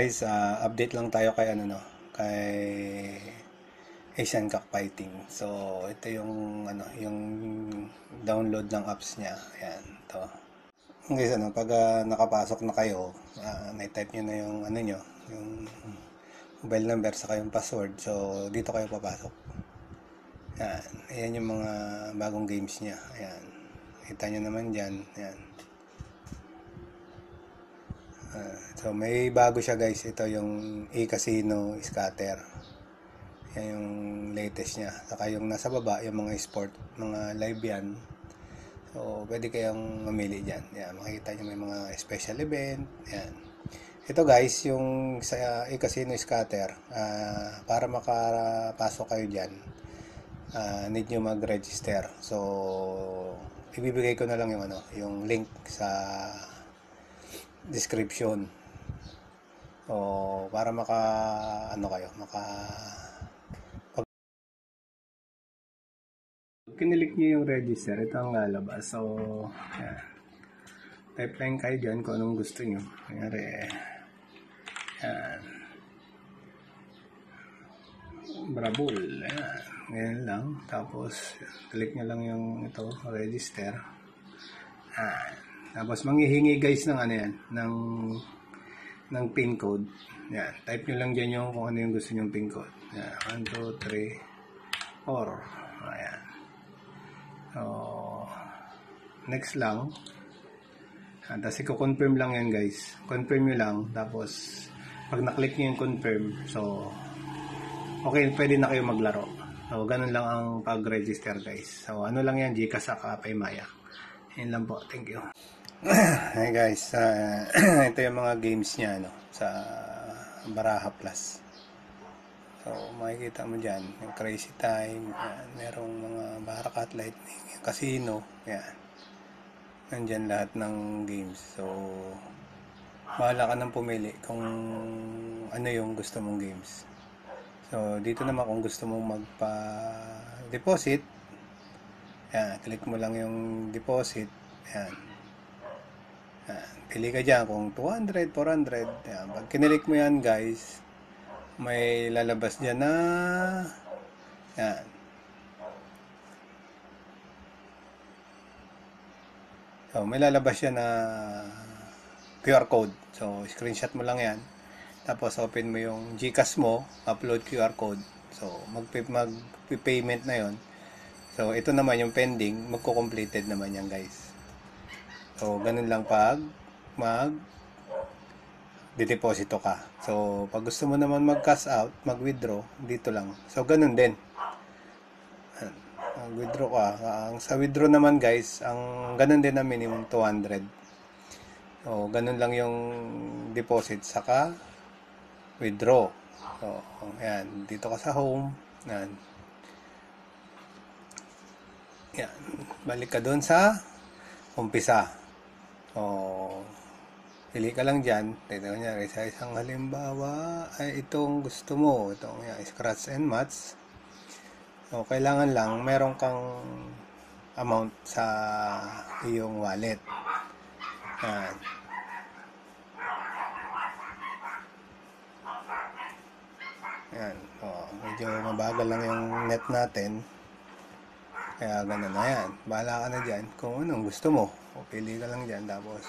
Guys, update lang tayo kay kay Asian Cockfighting. So, ito yung yung download ng apps niya. Ayan, to. Guys, pag nakapasok na kayo, na-type niyo na yung niyo, yung mobile number saka yung password. So, dito kayo papasok. Ayan, ayan yung mga bagong games niya. Ayan. Kita niyo naman diyan. Ayan. So may bago siya guys, ito yung e-casino scatter. Yan yung latest niya. Saka yung nasa baba, yung mga sport, mga live yan. So pwede kayong mamili dyan. Yan, makikita nyo may mga special event. Yan. Ito guys, yung sa e-casino scatter, para makapasok kayo dyan, need nyo mag-register. So ibibigay ko na lang yung yung link sa description. O para kayo, pag kinilik niyo yung register, ito ang lalabas. So, yan. Type lang kayo dyan kung anong gusto niyo. Kanyari, yan. Brabul. Yan. Ngayon lang. Tapos, click nyo lang yung ito, register. Yan. Tapos manghihingi guys ng yan, ng pin code. Yan, type nyo lang diyan yung kung ano yung gusto niyo pin code. Yan, 1 2 3 4. Ayan. So, next lang. Tapos i-confirm lang yan guys. Confirm nyo lang. Tapos pag na-click nyo yung confirm, so okay, pwede na kayo maglaro. So, ganun lang ang pag-register guys. So, ano lang yan, Gcash sa Paymaya. Yan lang po. Thank you. Hey guys, ito yung mga games niya sa Baraha Plus. So makikita mo dyan yung Crazy Time, yan, merong mga Barakat Lightning, yung Casino, yan. Nandyan lahat ng games. So bahala ka nang pumili kung ano yung gusto mong games. So dito naman kung gusto mong magpa-deposit, yan, click mo lang yung deposit, yan. Pili ka dyan kung 200, 400. Yan. Pag kinilik mo yan guys, may lalabas dyan na yan. So may lalabas yan na QR code. So screenshot mo lang yan. Tapos open mo yung Gcash mo, upload QR code. So mag-payment na yon. So ito naman yung pending, magko-completed naman yan guys. So, ganun lang pag mag-deposito ka. So, pag gusto mo naman mag-cash out, mag-withdraw, dito lang. So, ganun din. Mag-withdraw ka. Sa withdraw naman guys, ang ganun din na minimum 200. So, ganun lang yung deposit saka withdraw. So, ayan. Dito ka sa home. Ayan. Ayan. Balik ka doon sa umpisa. So, pili ka lang dyan. Tignan niya, sa isang halimbawa, ay itong gusto mo. Itong scratch and match. So, kailangan lang, meron kang amount sa iyong wallet. Yan. Yan. So, medyo mabagal lang yung net natin. Kaya ganun na yan. Bahala ka na dyan kung anong gusto mo. O pili ka lang dyan. Tapos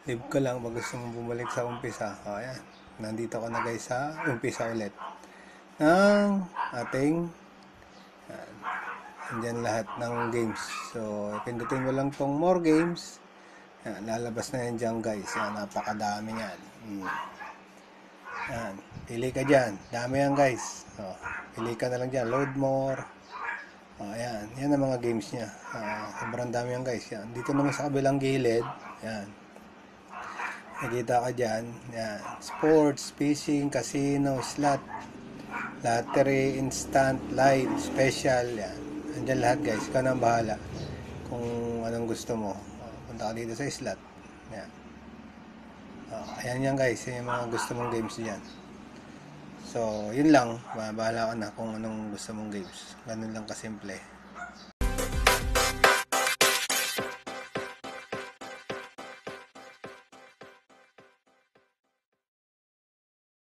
leave ka lang pag gusto mo bumalik sa umpisa. O ayan. Nandito ka na guys sa umpisa ulit. Ng ating yan. Andyan lahat ng games. So pindutin mo lang tong more games. Yan. Lalabas na yan dyan guys. Yan. Napakadami yan. Yan. Pili ka dyan. Dami yan guys. So, pili ka na lang dyan. Load more. Ayan, yan ang mga games niya. Sobrang dami yan guys. Yan. Dito naman sa kabilang gilid, yan. Nakita ka dyan, yan. Sports, fishing, casino, slot, lottery, instant, live, special, yan. Andyan lahat guys. Ikaw na ang bahala kung anong gusto mo. Punta ka dito sa slot. Yan. Ayan yan guys. Yan yung mga gusto mong games dyan. So, yun lang. Bahala ka na kung anong gusto mong games. Ganun lang kasimple.